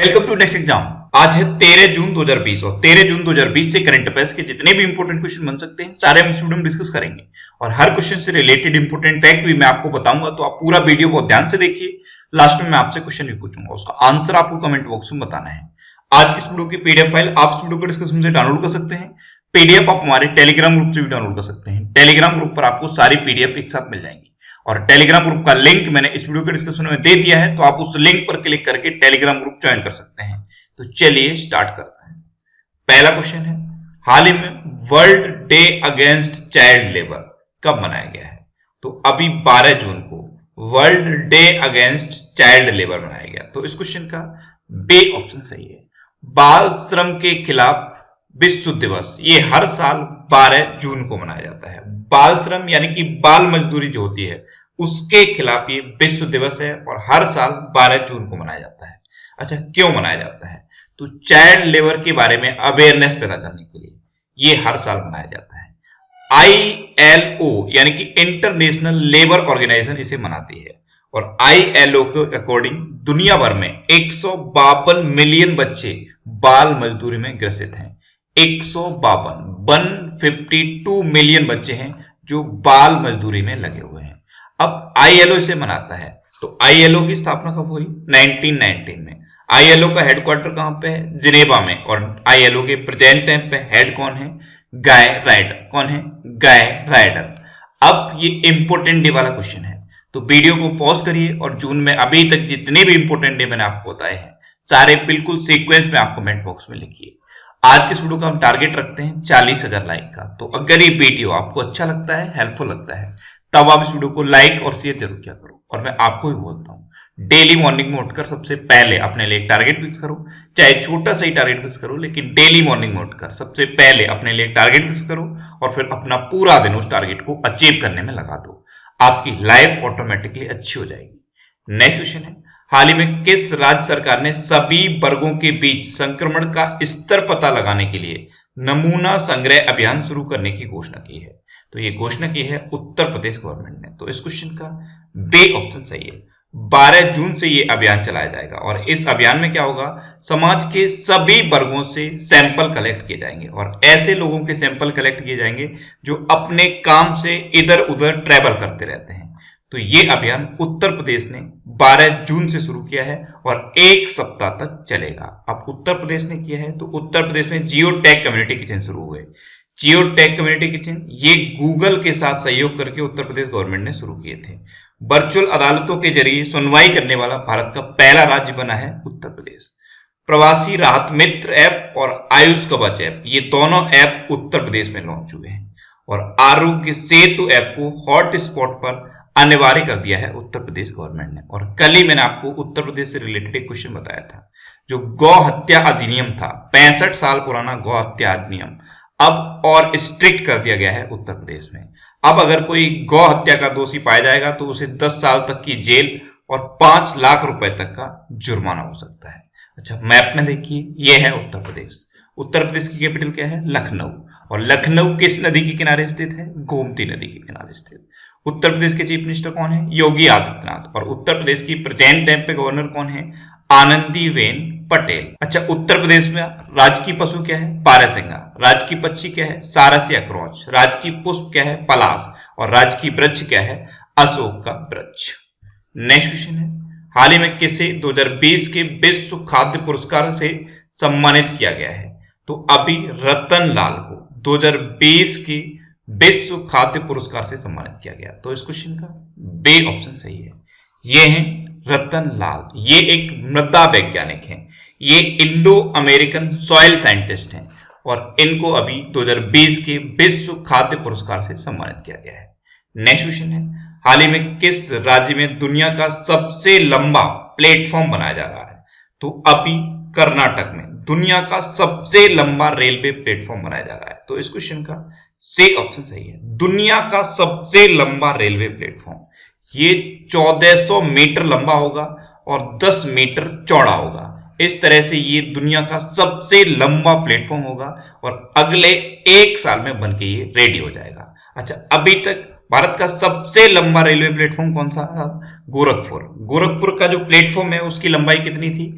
Welcome to next exam. आज है 13 जून 2020 और 13 जून 2020 से करंट अफेयर्स के जितने भी इंपोर्टेंट क्वेश्चन बन सकते हैं सारे हम इस वीडियो में डिस्कस करेंगे और हर क्वेश्चन से रिलेटेड इंपोर्टेंट फैक्ट भी मैं आपको बताऊंगा, तो आप पूरा वीडियो बहुत ध्यान से देखिए। लास्ट में मैं आपसे क्वेश्चन भी पूछूंगा, उसका आंसर आपको कमेंट बॉक्स में बताना है। आज की इस वीडियो की पीडीएफ फाइल आप इस वीडियो के डिस्क्रिप्शन से डाउनलोड कर सकते हैं। पीडीएफ आप हमारे टेलीग्राम ग्रुप से भी डाउनलोड कर सकते हैं। टेलीग्राम ग्रुप पर आपको सारी पीडीएफ एक साथ मिल जाएंगी और टेलीग्राम ग्रुप का लिंक मैंने इस वीडियो के डिस्क्रिप्शन में दे दिया है, तो आप उस लिंक पर क्लिक करके टेलीग्राम ग्रुप ज्वाइन कर सकते हैं। तो चलिए स्टार्ट करते हैं। पहला क्वेश्चन है, हाल ही में world day against child labour कब मनाया गया है? तो अभी 12 जून को world day against child labour मनाया गया। तो इस क्वेश्चन का बी ऑप्शन सही है। बाल श्रम के खिलाफ विश्व दिवस ये हर साल 12 जून को मनाया जाता है। बाल श्रम यानी कि बाल मजदूरी जो होती है उसके खिलाफ ये विश्व दिवस है और हर साल 12 जून को मनाया जाता है। अच्छा, क्यों मनाया जाता है? तो चाइल्ड लेबर के बारे में अवेयरनेस पैदा करने के लिए ये हर साल मनाया जाता है। ILO यानी कि इंटरनेशनल लेबर ऑर्गेनाइजेशन इसे मनाती है और ILO के अकॉर्डिंग दुनिया भर में 152 मिलियन बच्चे बाल मजदूरी में ग्रसित हैं। 152 मिलियन बच्चे हैं जो बाल मजदूरी में लगे हुए हैं। अब ILO इसे मनाता है, तो ILO की स्थापना कब हुई? 1919 में। ILO का हेडक्वार्टर कहां पे है? जिनेवा में। और ILO के प्रेजेंट टाइम पे हेड कौन है? गाय राइडर। कौन है? गाय राइडर। अब ये इंपोर्टेंट डे वाला क्वेश्चन है, तो वीडियो को पॉज करिए और जून में अभी तक जितने भी इंपोर्टेंट डे मैंने आपको बताए हैं सारे बिल्कुल सीक्वेंस में आप कमेंट बॉक्स में लिखिए। आज के इस वीडियो का हम टारगेट रखते हैं 40,000 लाइक का। तो अगर ये वीडियो आपको अच्छा लगता है, हेल्पफुल लगता है, तब आप इस वीडियो को लाइक और शेयर जरूर किया करो। और मैं आपको भी बोलता हूं, डेली मॉर्निंग में उठकर सबसे पहले अपने लिए एक टारगेट फिक्स करो, चाहे छोटा सा ही टारगेट फिक्स करो, लेकिन डेली मॉर्निंग में उठकर सबसे पहले अपने लिए एक टारगेट फिक्स करो और फिर अपना पूरा दिन उस टारगेट को अचीव करने में लगा दो। आपकी लाइफ ऑटोमेटिकली अच्छी हो जाएगी। नेक्स्ट क्वेश्चन है, हाल ही में किस राज्य सरकार ने सभी वर्गों के बीच संक्रमण का स्तर पता लगाने के लिए नमूना संग्रह अभियान शुरू करने की घोषणा की है? तो ये घोषणा की है उत्तर प्रदेश गवर्नमेंट ने। तो इस क्वेश्चन का बी ऑप्शन सही है। 12 जून से ये अभियान चलाया जाएगा और इस अभियान में क्या होगा? समाज के सभी वर्गों से सैंपल कलेक्ट किए जाएंगे और ऐसे लोगों के सैंपल कलेक्ट किए जाएंगे जो अपने काम से इधर उधर ट्रैवल करते रहते हैं। तो ये अभियान उत्तर प्रदेश ने 12 जून से शुरू किया है और 1 सप्ताह तक चलेगा। अब उत्तर प्रदेश ने किया है, तो उत्तर प्रदेश में जियो टैग कम्युनिटी किचन शुरू हुए। जियो टैग कम्युनिटी किचन ये गूगल के साथ सहयोग करके उत्तर प्रदेश गवर्नमेंट ने शुरू किए थे। वर्चुअल अदालतों के जरिए सुनवाई करने वाला भारत का पहला राज्य बना है उत्तर प्रदेश। प्रवासी राहत मित्र ऐप और आयुष कवच ऐप ये दोनों ऐप उत्तर प्रदेश में लॉन्च हुए हैं और आरोग्य सेतु ऐप को हॉट स्पॉट पर अनिवार्य कर दिया है उत्तर प्रदेश गवर्नमेंट ने। और कल ही मैंने आपको उत्तर प्रदेश से रिलेटेड एक क्वेश्चन बताया था, जो गौ हत्या अधिनियम था, 65 साल पुराना गौ हत्या अधिनियम अब और स्ट्रिक्ट कर दिया गया है उत्तर प्रदेश में। अब अगर कोई गौ हत्या का दोषी पाया जाएगा तो उसे 10 साल तक की जेल और 5 लाख रुपए तक का जुर्माना हो सकता है। अच्छा, मैप में देखिए, यह है उत्तर प्रदेश। उत्तर प्रदेश की कैपिटल क्या है? लखनऊ। और लखनऊ किस नदी के किनारे स्थित है? गोमती नदी के किनारे स्थित। उत्तर प्रदेश के चीफ मिनिस्टर कौन है? योगी आदित्यनाथ। और उत्तर प्रदेश की प्रेजेंट टाइम पे गवर्नर कौन है? आनंदीबेन पटेल। अच्छा, उत्तर प्रदेश में राजकीय पशु क्या है? बारहसिंगा। राजकीय पक्षी क्या है? सारसिया क्रॉच। राजकीय पुष्प क्या है? पलाश। और राजकीय वृक्ष क्या है? अशोक का वृक्ष। नेक्स्ट क्वेश्चन है, हाल ही में किसे 2020 के विश्व खाद्य पुरस्कार से सम्मानित किया गया है? तो अभी रतन लाल को 2020 की विश्व खाद्य पुरस्कार से सम्मानित किया गया। तो इस क्वेश्चन का बी ऑप्शन सही है। ये है रतन लाल। ये एक मृदा वैज्ञानिक हैं। ये इंडो अमेरिकन सॉइल साइंटिस्ट हैं और इनको अभी 2020 के विश्व खाद्य पुरस्कार से सम्मानित किया गया है। नेक्स्ट क्वेश्चन है, हाल ही में किस राज्य में दुनिया का सबसे लंबा प्लेटफॉर्म बनाया जा रहा है? तो अभी कर्नाटक में दुनिया का सबसे लंबा रेलवे प्लेटफॉर्म बनाया जा रहा है। तो इस क्वेश्चन का सी ऑप्शन सही है। दुनिया का सबसे लंबा रेलवे प्लेटफॉर्म ये 1400 मीटर लंबा होगा और 10 मीटर चौड़ा होगा। इस तरह से ये दुनिया का सबसे लंबा प्लेटफॉर्म होगा और अगले 1 साल में बनके ये रेडी हो जाएगा। अच्छा, अभी तक भारत का सबसे लंबा रेलवे प्लेटफॉर्म कौन सा था? गोरखपुर। गोरखपुर का जो प्लेटफॉर्म है उसकी लंबाई कितनी थी?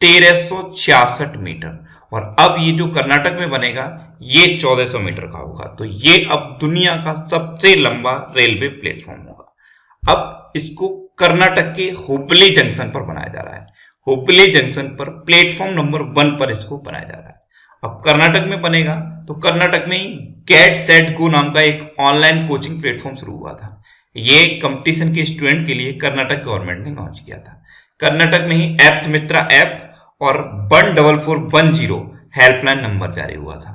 1366 मीटर। और अब ये जो कर्नाटक में बनेगा ये 1400 मीटर का होगा। तो ये अब दुनिया का सबसे लंबा रेलवे प्लेटफॉर्म होगा। अब इसको कर्नाटक के हुबली जंक्शन पर बनाया जा रहा है। हुबली जंक्शन पर प्लेटफॉर्म नंबर 1 पर इसको बनाया जा रहा है। अब कर्नाटक में बनेगा तो कर्नाटक में ही गेट सेट गो नाम का एक ऑनलाइन कोचिंग प्लेटफॉर्म शुरू हुआ था। ये कंपटीशन के स्टूडेंट के लिए कर्नाटक गवर्नमेंट ने लॉन्च किया था। कर्नाटक में ही एप्ट मित्रा ऐप और 14410 हेल्पलाइन नंबर जारी हुआ था।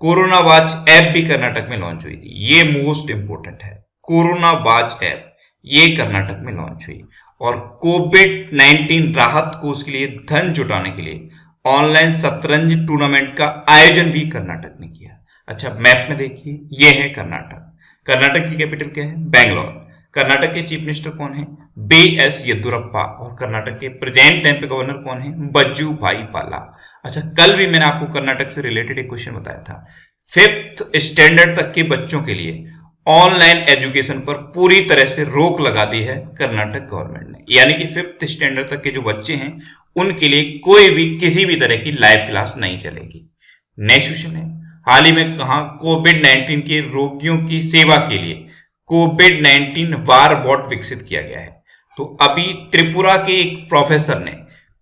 कोरोना वॉच ऐप भी कर्नाटक में लॉन्च हुई थी। ये मोस्ट इंपोर्टेंट है, कोरोना वॉच ऐप ये कर्नाटक में लॉन्च हुई। और कोविड-19 राहत कोष के लिए धन जुटाने के लिए ऑनलाइन शतरंज टूर्नामेंट का आयोजन भी कर्नाटक ने किया। अच्छा, मैप में देखिए, ये है कर्नाटक। कर्नाटक की कैपिटल क्या है? बेंगलोर। कर्नाटक के चीफ मिनिस्टर कौन है? बी.एस. येदुरप्पा। और कर्नाटक के प्रेजेंट टाइम पे गवर्नर कौन है? बज्जू भाई पाला। अच्छा, कल भी मैंने आपको कर्नाटक से रिलेटेड एक क्वेश्चन बताया था। 5th स्टैंडर्ड तक के बच्चों के लिए ऑनलाइन एजुकेशन पर पूरी तरह से रोक लगा दी है कर्नाटक गवर्नमेंट ने। यानी कि 5th स्टैंडर्ड तक के जो बच्चे हैं उनके लिए कोई भी किसी भी तरह की लाइव क्लास नहीं चलेगी। नेक्स्ट क्वेश्चन है, हाल ही में कहा कोविड-19 के रोगियों की सेवा के लिए कोविड-19 वार बॉट विकसित किया गया है। तो अभी त्रिपुरा के एक प्रोफेसर ने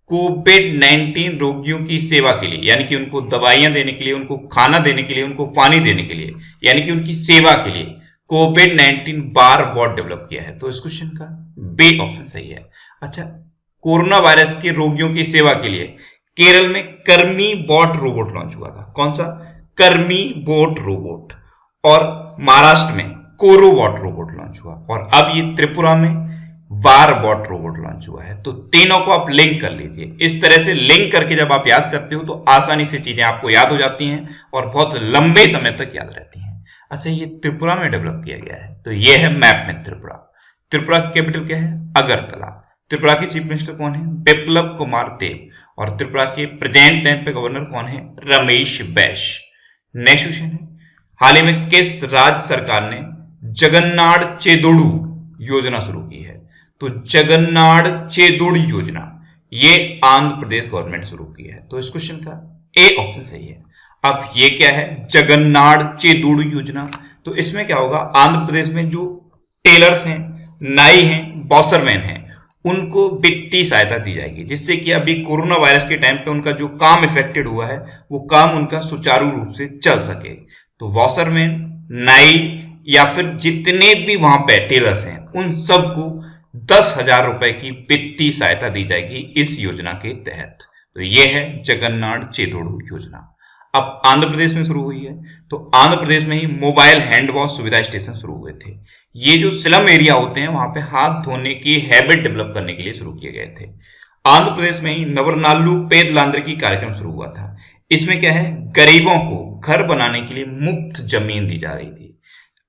कोविड-19 रोगियों की सेवा के लिए, यानी कि उनको दवाइयां देने के लिए, उनको खाना देने के लिए, उनको पानी देने के लिए, यानी कि उनकी सेवा के लिए कोविड-19 वार बॉट डेवलप किया है। तो इस क्वेश्चन का बी ऑप्शन सही है। अच्छा, कोरोना वायरस के रोगियों की सेवा के लिए केरल में कर्मी बॉट रोबोट लॉन्च हुआ था। कौन सा? कर्मी बोट रोबोट। और महाराष्ट्र में कोरोबॉट रोबोट लॉन्च हुआ। और अब ये त्रिपुरा में वार बॉट रोबोट लॉन्च हुआ है। तो तीनों को आप लिंक कर लीजिए। इस तरह से लिंक करके जब आप याद करते हो तो आसानी से चीजें आपको याद हो जाती हैं और बहुत लंबे समय तक याद रहती हैं। अच्छा, ये त्रिपुरा में डेवलप किया गया है। तो ये है मैप में त्रिपुरा। त्रिपुरा की कैपिटल क्या है? अगरतला। त्रिपुरा के चीफ मिनिस्टर कौन है? बिप्लब कुमार देव। और त्रिपुरा के प्रेजेंट टाइम पे गवर्नर कौन है? रमेश बैस। नेक्स्ट क्वेश्चन है, हाल ही में किस राज्य सरकार ने जगन्नाथ चेदोड़ू योजना शुरू की है? तो जगन्नाथ चेदोड़ू योजना ये आंध्र प्रदेश गवर्नमेंट शुरू की है। तो इस क्वेश्चन का ए ऑप्शन सही है। अब ये क्या है? जगन्नाथ चेदोड़ू योजना। तो इसमें क्या होगा? आंध्र प्रदेश में जो टेलर्स हैं, नाई हैं, बॉसरमैन हैं, उनको वित्तीय सहायता दी जाएगी, जिससे कि अभी कोरोना वायरस के टाइम पे उनका जो काम इफेक्टेड हुआ है वो काम उनका सुचारू रूप से चल सके। तो वॉशरमैन, नाई या फिर जितने भी वहां पे टेलर्स हैं उन सबको 10,000 रुपए की वित्तीय सहायता दी जाएगी इस योजना के तहत। तो ये है जगन्नाथ चेदोड़ू योजना। अब आंध्र प्रदेश में शुरू हुई है। तो आंध्र प्रदेश में ही मोबाइल हैंड वॉश सुविधा स्टेशन शुरू हुए थे। ये जो स्लम एरिया होते हैं वहां पे हाथ धोने की हैबिट डेवलप करने के लिए शुरू किए गए थे। आंध्र प्रदेश में ही नवरनालू पेदलांद्रिकी कार्यक्रम शुरू हुआ था। इसमें क्या है? गरीबों को घर बनाने के लिए मुफ्त जमीन दी जा रही थी।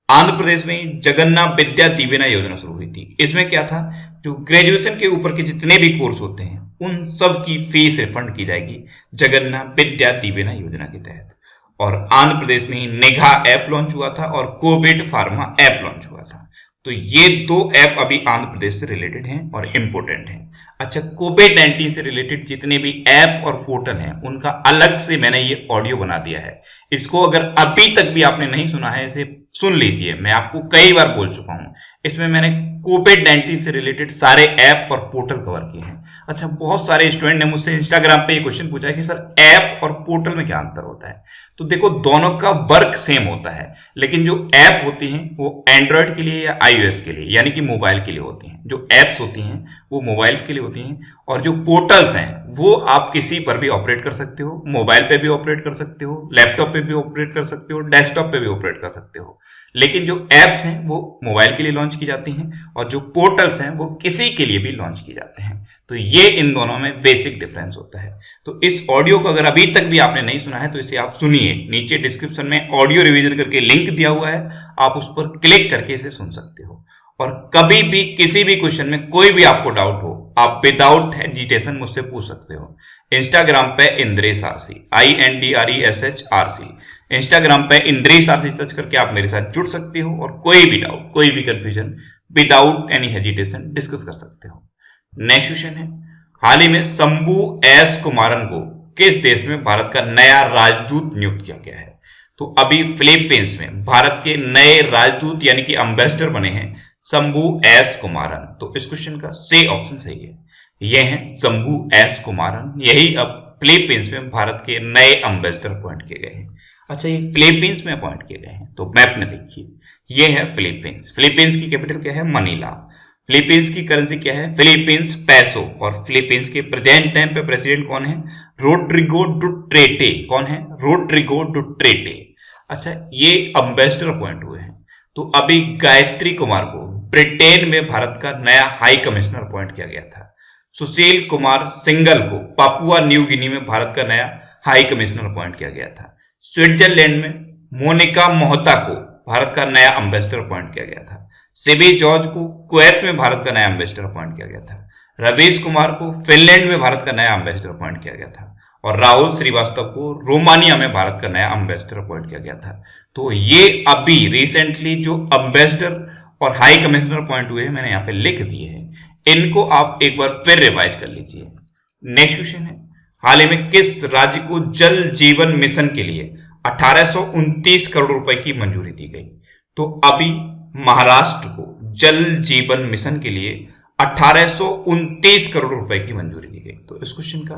आंध्र प्रदेश में ही जगन्नाथ विद्या दीवेना योजना शुरू हुई थी। इसमें क्या था? जो ग्रेजुएशन के ऊपर के जितने भी कोर्स होते हैं उन सब की फीस रिफंड की जाएगी जगन्नाथ विद्या दीवेना योजना के तहत। और आंध्र प्रदेश में ही निगाह ऐप लॉन्च हुआ था और कोविड फार्मा ऐप लॉन्च हुआ था। तो ये दो ऐप अभी आंध्र प्रदेश से रिलेटेड हैं और इंपोर्टेंट हैं। अच्छा, कोविड-19 से रिलेटेड जितने भी ऐप और पोर्टल हैं उनका अलग से मैंने ये ऑडियो बना दिया है। इसको अगर अभी तक भी आपने नहीं सुना है इसे सुन लीजिए। मैं आपको कई बार बोल चुका हूं। इसमें मैंने कोविड-19 से रिलेटेड सारे ऐप और पोर्टल कवर किए हैं। अच्छा, बहुत सारे स्टूडेंट ने मुझसे इंस्टाग्राम पे ये क्वेश्चन पूछा है कि सर ऐप और पोर्टल में क्या अंतर होता है? तो देखो, दोनों का वर्क सेम होता है, लेकिन जो ऐप होती हैं वो एंड्रॉयड के लिए या iOS के लिए यानी कि मोबाइल के लिए होती हैं। जो ऐप्स होती हैं वो मोबाइल के लिए होती हैं और जो पोर्टल्स हैं वो आप किसी पर भी ऑपरेट कर सकते हो। मोबाइल पे भी ऑपरेट कर सकते हो, लैपटॉप पे भी ऑपरेट कर सकते हो, डेस्कटॉप पे भी ऑपरेट कर सकते हो। लेकिन जो ऐप्स हैं वो मोबाइल के लिए लॉन्च की जाती हैं और जो पोर्टल्स हैं वो किसी के लिए भी लॉन्च किए जाते हैं। तो ये इन दोनों में बेसिक डिफरेंस होता है। तो इस ऑडियो को अगर अभी तक भी आपने नहीं सुना है तो इसे आप सुनिए। नीचे डिस्क्रिप्शन में ऑडियो रिवीजन करके लिंक दिया हुआ है, आप उस पर क्लिक करके इसे सुन सकते हो। और कभी भी किसी भी क्वेश्चन में कोई भी आपको डाउट हो, आप विदाउट हेजिटेशन मुझसे पूछ सकते हो। इंस्टाग्राम पे Indresh RC, INDRESH RC, Instagram पे इंद्रेश आरसी सर्च करके आप मेरे साथ जुड़ सकते हो और कोई भी डाउट, कोई भी confusion without any hesitation discuss कर सकते हो। नेक्स्ट क्वेश्चन है, हाल ही में शंभू एस कुमारन को किस देश में भारत का नया राजदूत नियुक्त किया गया है? तो अभी फिलीपींस में भारत के नए राजदूत यानी कि एम्बेसडर बने हैं शंभू एस कुमारन। तो इस क्वेश्चन का सी ऑप्शन सही है। ये हैं शंभू एस कुमारन, यही अब फिलीपींस में भारत के नए एम्बेसडर अपॉइंट किए गए हैं। अच्छा, ये फिलीपींस में अपॉइंट किए गए हैं, तो मैप में देखिए ये है फिलीपींस। फिलीपींस की कैपिटल क्या है? मनीला। फिलीपींस की करेंसी क्या है? फिलीपींस पैसो। और फिलीपींस के प्रेजेंट टाइम पे प्रेसिडेंट कौन है? रोड्रिगो डुटेर्टे। कौन है? रोड्रिगो डुटेर्टे। अच्छा, ये एम्बेसडर अपॉइंट हुए हैं। तो अभी गायत्री कुमार को ब्रिटेन में भारत का नया हाई कमिश्नर अपॉइंट किया गया था। सुशील कुमार सिंगल को पापुआ न्यू गिनी में भारत का नया हाई कमिश्नर अपॉइंट किया गया था। स्विट्जरलैंड में मोनिका मोहता को भारत का नया एम्बेसडर अपॉइंट किया गया था। सिबी जॉर्ज को कुवैत में भारत का नया एम्बेसडर अपॉइंट किया गया था। रवीश कुमार को फिनलैंड में भारत का नया एम्बेसडर अपॉइंट किया गया था। और राहुल श्रीवास्तव को रोमानिया में भारत का नया एम्बेसडर अपॉइंट किया गया था। तो ये अभी रिसेंटली जो एम्बेसडर और हाई कमिश्नर अपॉइंट हुए हैं, मैंने यहाँ पे लिख दिए हैं, इनको आप एक बार फिर रिवाइज कर लीजिए। नेक्स्ट क्वेश्चन है, हाल ही में किस राज्य को जल जीवन मिशन के लिए 1829 करोड़ रुपए की मंजूरी दी गई? तो अभी महाराष्ट्र को जल जीवन मिशन के लिए 1829 करोड़ रुपए की मंजूरी दी गई। तो इस क्वेश्चन का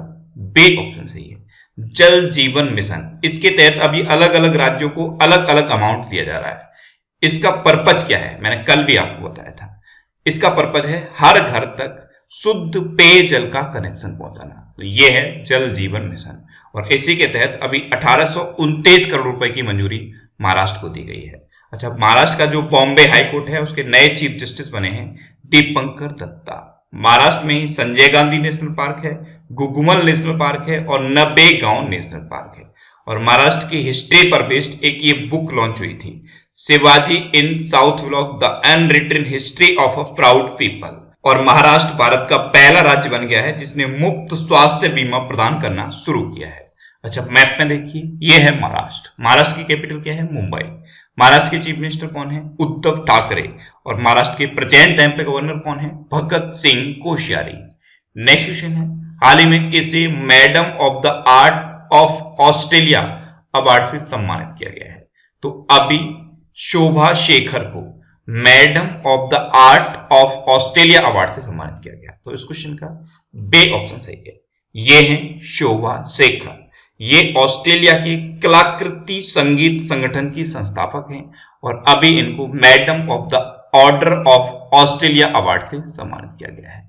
बी ऑप्शन सही है। जल जीवन मिशन, इसके तहत अभी अलग अलग राज्यों को अलग अलग अमाउंट दिया जा रहा है। इसका पर्पज क्या है? मैंने कल भी आपको बताया था। इसका पर्पज है हर घर तक शुद्ध पेयजल का कनेक्शन पहुंचाना। तो यह है जल जीवन मिशन, और इसी के तहत अभी 1829 करोड़ रुपए की मंजूरी महाराष्ट्र को दी गई है। अच्छा, महाराष्ट्र का जो बॉम्बे हाई कोर्ट है उसके नए चीफ जस्टिस बने हैं दीपंकर दत्ता। महाराष्ट्र में ही संजय गांधी नेशनल पार्क है, गुगुमल नेशनल पार्क है और नबेगांव नेशनल पार्क है। और महाराष्ट्र की हिस्ट्री पर बेस्ड एक ये बुक लॉन्च हुई थी, Shivaji in South Block the unwritten history of a proud people. और महाराष्ट्र भारत का पहला राज्य बन गया है जिसने मुफ्त स्वास्थ्य बीमा प्रदान करना शुरू किया है। अच्छा, मैप में देखिए ये है महाराष्ट्र। महाराष्ट्र की कैपिटल क्या है? मुंबई। महाराष्ट्र के चीफ मिनिस्टर कौन है? उद्धव ठाकरे। और महाराष्ट्र के प्रेजेंट टाइम पे गवर्नर कौन है? भगत सिंह कोश्यारी। नेक्स्ट क्वेश्चन है, हाल ही में किसे madam of the art of Australia award से सम्मानित किया गया है? तो अभी शोभा शेखर को madam of the art of Australia award से सम्मानित किया गया। तो इस क्वेश्चन का बी ऑप्शन सही है। ये है शोभा शेखर। ये ऑस्ट्रेलिया के कलाकृति संगीत संगठन की संस्थापक हैं और अभी इनको madam of the order of Australia award से सम्मानित किया गया है।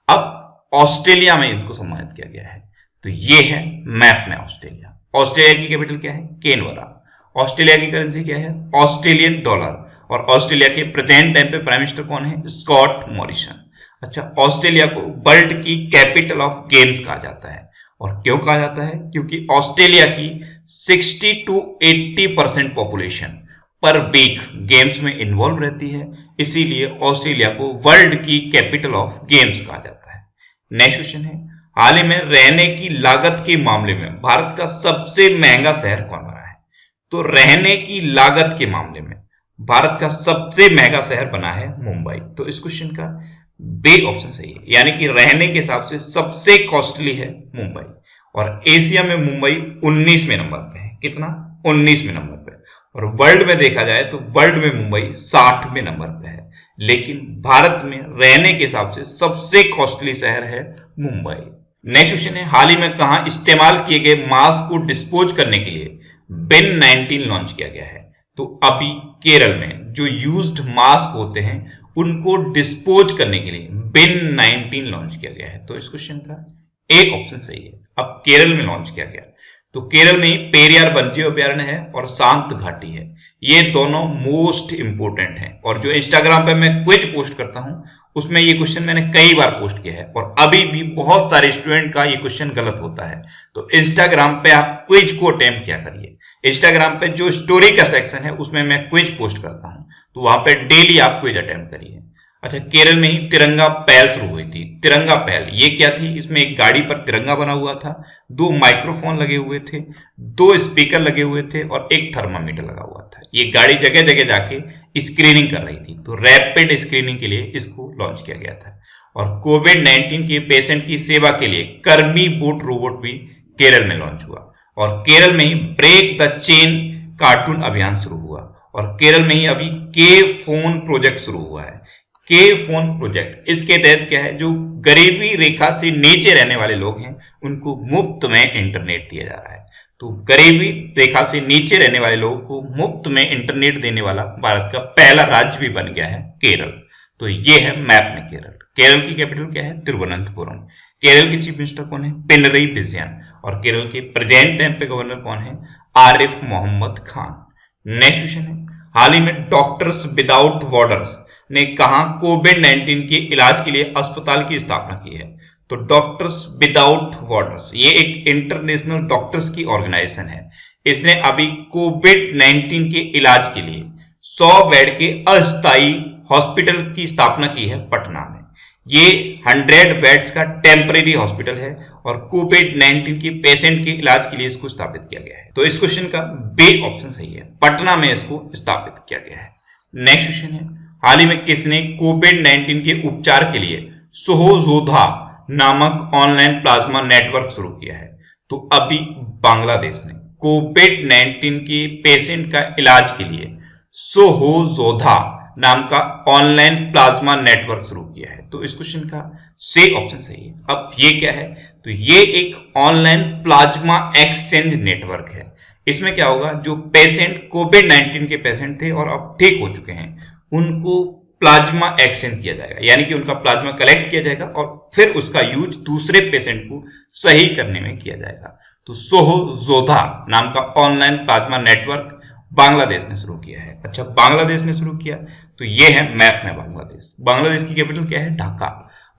अब ऑस्ट्रेलिया में इनको सम्मानित किया गया है। तो ये है मैप में ऑस्ट्रेलिया। ऑस्ट्रेलिया की कैपिटल क्या है? कैनबरा। ऑस्ट्रेलिया की करेंसी क्या है? Australian dollar. और ऑस्ट्रेलिया के प्रेजेंट टाइम पे प्राइम मिनिस्टर कौन है? Scott Morrison. अच्छा, ऑस्ट्रेलिया को वर्ल्ड की कैपिटल ऑफ गेम्स कहा जाता है। और क्यों कहा जाता है? क्योंकि ऑस्ट्रेलिया की 60 to 80% पॉपुलेशन पर वीक गेम्स में इन्वॉल्व रहती है, इसीलिए ऑस्ट्रेलिया को वर्ल्ड की कैपिटल ऑफ गेम्स कहा जाता है। नेक्स्ट क्वेश्चन है, हाल ही में रहने की लागत के मामले में भारत का सबसे महंगा शहर कौन बना है? तो रहने की लागत के मामले में भारत का सबसे महंगा शहर बना है मुंबई। तो इस क्वेश्चन का बी ऑप्शन सही है, यानी कि रहने के हिसाब से सबसे कॉस्टली है मुंबई। और एशिया में मुंबई 19वें नंबर पे है। कितना? 19वें नंबर पे। और वर्ल्ड में देखा जाए तो वर्ल्ड में मुंबई 60वें नंबर पे है। लेकिन भारत में रहने के हिसाब से सबसे कॉस्टली शहर है मुंबई। नेक्स्ट क्वेश्चन है, हाल ही में कहां इस्तेमाल किए गए मास्क को डिस्पोज करने के लिए बिन 19 लॉन्च किया गया है? तो अभी केरल में जो यूज्ड मास्क होते हैं उनको डिस्पोज करने के लिए बिन 19 लॉन्च किया गया है। तो इस क्वेश्चन का ए ऑप्शन सही है। अब केरल में लॉन्च किया गया, तो केरल में ही पेरियार वन्यजीव अभ्यारण्य है और शांत घाटी है। ये दोनों मोस्ट इंपोर्टेंट हैं। और जो इंस्टाग्राम पे मैं क्विज पोस्ट करता हूं उसमें ये क्वेश्चन मैंने कई बार पोस्ट किया है और अभी भी बहुत सारे स्टूडेंट का ये क्वेश्चन गलत होता है। तो इंस्टाग्राम पे आप क्विज को अटेम्प्ट किया करिए। इंस्टाग्राम पे जो स्टोरी का सेक्शन है उसमें मैं क्विज पोस्ट करता हूं, तो वहां पे डेली आप क्विज अटेम्प्ट करिए। अच्छा, केरल में ही तिरंगा पहल शुरू हुई थी। तिरंगा पहल ये क्या थी? इसमें एक गाड़ी पर तिरंगा बना हुआ था, 2 माइक्रोफोन लगे हुए थे, 2 स्पीकर लगे हुए थे और एक थर्मामीटर लगा हुआ था। ये गाड़ी जगह जगह जाके स्क्रीनिंग कर रही थी, तो रैपिड स्क्रीनिंग के लिए इसको लॉन्च किया गया था। और कोविड-19 के पेशेंट की सेवा के लिए कर्मी बोट रोबोट भी केरल में लॉन्च हुआ और केरल में ही ब्रेक द चेन कार्टून अभियान शुरू हुआ और केरल में ही अभी के फोन प्रोजेक्ट शुरू हुआ है। के फोन प्रोजेक्ट, इसके तहत क्या है, जो गरीबी रेखा से नीचे रहने वाले लोग हैं उनको मुफ्त में इंटरनेट दिया जा रहा है। तो गरीबी रेखा से नीचे रहने वाले लोगों को मुफ्त में इंटरनेट देने वाला भारत का पहला राज्य भी बन गया है केरल। तो ये है मैप में केरल। केरल की कैपिटल क्या है, तिरुवनंतपुरम। केरल के चीफ मिनिस्टर कौन है, पिनरई विजयन। और केरल के प्रेजेंट टाइम पे गवर्नर कौन है, आरिफ मोहम्मद खान। नेक्स्ट क्वेश्चन है, हाल ही में डॉक्टर्स विदाउट बॉर्डर्स ने कहा कोविड-19 के इलाज के लिए अस्पताल की स्थापना की है। तो डॉक्टर्स विदाउट बॉर्डर्स ये एक इंटरनेशनल डॉक्टर्स की ऑर्गेनाइजेशन है। इसने अभी कोविड-19 के इलाज के लिए 100 बेड के अस्थायी हॉस्पिटल की स्थापना की है पटना में। ये 100 बेड्स का टेम्परेरी हॉस्पिटल है और कोविड-19 के पेशेंट के इलाज के लिए इसको स्थापित किया गया है। तो इस क्वेश्चन का बी ऑप्शन सही है, पटना में इसको स्थापित किया गया है। नेक्स्ट क्वेश्चन है, हाल ही में किसने कोविड-19 के उपचार के लिए सोहोजोधा नामक ऑनलाइन प्लाज्मा नेटवर्क शुरू किया है? तो अभी बांग्लादेश ने कोविड-19 के पेशेंट का इलाज के लिए सोहोजोधा नाम का ऑनलाइन प्लाज्मा नेटवर्क शुरू किया है। तो इस क्वेश्चन का सी ऑप्शन सही है। अब ये क्या है, तो ये एक ऑनलाइन प्लाज्मा एक्सचेंज नेटवर्क है। इसमें क्या होगा, जो पेशेंट कोविड-19 के पेशेंट थे और अब ठीक हो चुके हैं उनको प्लाज्मा एक्सचेंज किया जाएगा, यानी कि उनका प्लाज्मा कलेक्ट किया जाएगा और फिर उसका यूज दूसरे पेशेंट को सही करने में किया जाएगा। तो सोहोजोधा नाम का ऑनलाइन प्लाज्मा नेटवर्क बांग्लादेश ने शुरू किया है। अच्छा, बांग्लादेश ने शुरू किया, तो ये है मैप में बांग्लादेश। बांग्लादेश की कैपिटल क्या है, ढाका।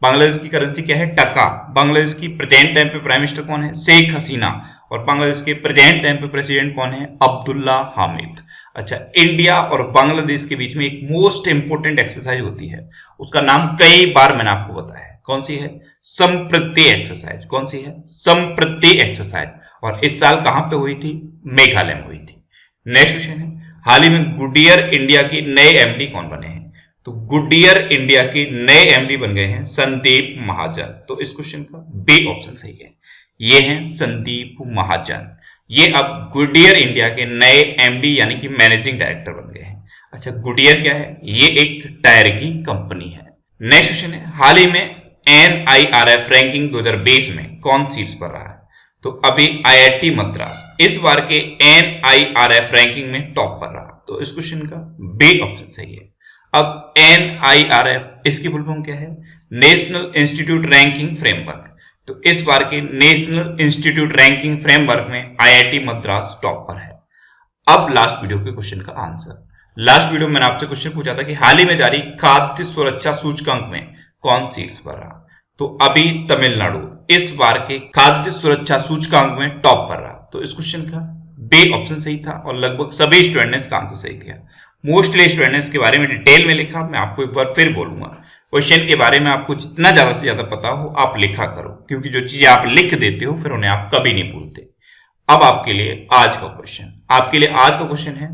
बांग्लादेश की करेंसी क्या है, टका। बांग्लादेश की प्रेजेंट टाइम पे प्राइम मिनिस्टर कौन है, शेख हसीना। और बांग्लादेश के प्रेजेंट टाइम पे प्रेसिडेंट कौन है, अब्दुल्ला हामिद। अच्छा, इंडिया और बांग्लादेश के बीच में एक मोस्ट इंपोर्टेंट एक्सरसाइज होती है, उसका नाम कई बार मैंने आपको बताया है। कौन सी है, संप्रति एक्सरसाइज। कौन सी है, संप्रति एक्सरसाइज। और इस साल कहां पे हुई थी, मेघालय में हुई थी। नेक्स्ट क्वेश्चन है, हाल ही में गुडियर इंडिया के नए एमडी कौन बने हैं? तो गुडियर इंडिया के नए एमडी बन गए हैं संदीप महाजन। तो इस क्वेश्चन का बी ऑप्शन सही है, ये हैं संदीप महाजन। ये अब गुडियर इंडिया के नए एमडी यानी कि मैनेजिंग डायरेक्टर बन गए हैं। अच्छा, गुडियर क्या है, ये एक टायर की कंपनी है। नेक्स्ट क्वेश्चन है, हाल ही में NIRF रैंकिंग 2020 में कौन शीर्ष पर रहा है? तो अभी IIT मद्रास इस बार के NIRF रैंकिंग में टॉप पर रहा। तो इस क्वेश्चन का बी ऑप्शन सही है। अब NIRF इसकी फुल फॉर्म क्या है, नेशनल इंस्टीट्यूट रैंकिंग फ्रेमवर्क। तो इस बार के नेशनल इंस्टीट्यूट रैंकिंग फ्रेमवर्क में IIT मद्रास टॉप पर है। अब लास्ट वीडियो के क्वेश्चन का आंसर। लास्ट वीडियो में मैंने आपसे क्वेश्चन पूछा था कि हाल ही में जारी खाद्य सुरक्षा सूचकांक में कौन शीर्ष पर रहा? तो अभी तमिलनाडु इस बार के खाद्य सुरक्षा सूचकांक में टॉप पर रहा। तो इस क्वेश्चन का बी ऑप्शन सही था और लगभग सभी स्टूडेंट ने इसका आंसर सही किया। मोस्टली स्टूडेंट ने इसके बारे में डिटेल में लिखा। मैं आपको एक बार फिर बोलूंगा, क्वेश्चन के बारे में आपको जितना ज्यादा से ज्यादा पता हो आप लिखा करो, क्योंकि जो चीजें आप लिख देते हो फिर उन्हें आप कभी नहीं भूलते। अब आपके लिए आज का क्वेश्चन, आपके लिए आज का क्वेश्चन है,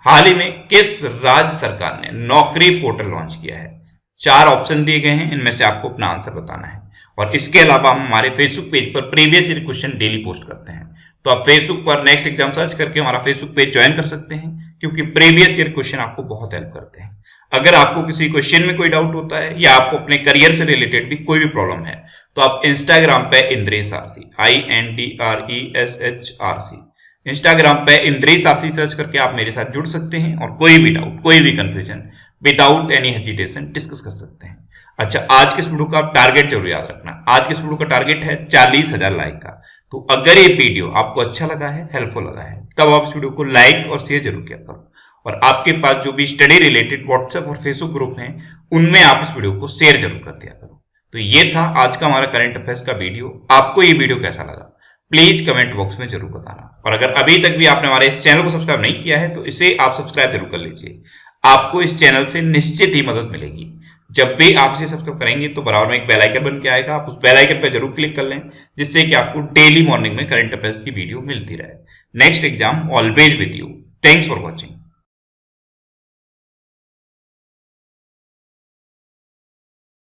हाल ही में किस राज्य सरकार ने नौकरी पोर्टल लॉन्च किया है? 4 ऑप्शन दिए गए हैं, इनमें से आपको अपना आंसर बताना है। और इसके अलावा हम हमारे फेसबुक पेज पर previous year question daily post करते हैं, तो आप फेसबुक पर नेक्स्ट एग्जाम सर्च करके हमारा फेसबुक पेज ज्वाइन कर सकते हैं, क्योंकि प्रीवियस ईयर क्वेश्चन आपको बहुत हेल्प करते हैं। अगर आपको किसी क्वेश्चन में कोई डाउट होता है या आपको अपने करियर से रिलेटेड भी कोई भी प्रॉब्लम है, तो आप इंस्टाग्राम पे इंद्रेश आरसी INDRESHRC इंस्टाग्राम पे इंद्रेश आरसी सर्च करके आप मेरे साथ जुड़ सकते हैं और कोई भी डाउट, कोई भी confusion without any hesitation discuss कर सकते हैं। अच्छा, आज के इस वीडियो का टारगेट जरूर याद रखना। आज के इस वीडियो का टारगेट है 40,000 लाइक का। तो अगर ये वीडियो आपको अच्छा लगा है, हेल्पफुल लगा है, तब आप इस वीडियो को लाइक और शेयर जरूर किया करो। और आपके पास जो भी स्टडी रिलेटेड व्हाट्सएप और फेसबुक ग्रुप हैं, उनमें आप इस वीडियो को शेयर जरूर कर दिया करो। तो ये था आज का हमारा करंट अफेयर्स का वीडियो। आपको ये वीडियो कैसा लगा प्लीज कमेंट बॉक्स में जरूर बताना। और अगर अभी तक भी आपने हमारे इस चैनल को सब्सक्राइब नहीं किया है, तो इसे आप सब्सक्राइब जरूर कर लीजिए। आपको इस चैनल से निश्चित ही मदद मिलेगी। जब भी आप इसे सब्सक्राइब करेंगे तो बराबर में एक बेल आइकन बन के आएगा, आप उस बेल आइकन पर जरूर क्लिक कर लें, जिससे कि आपको डेली मॉर्निंग में करंट अफेयर्स की वीडियो मिलती रहे। Next exam always with you. Thanks for watching.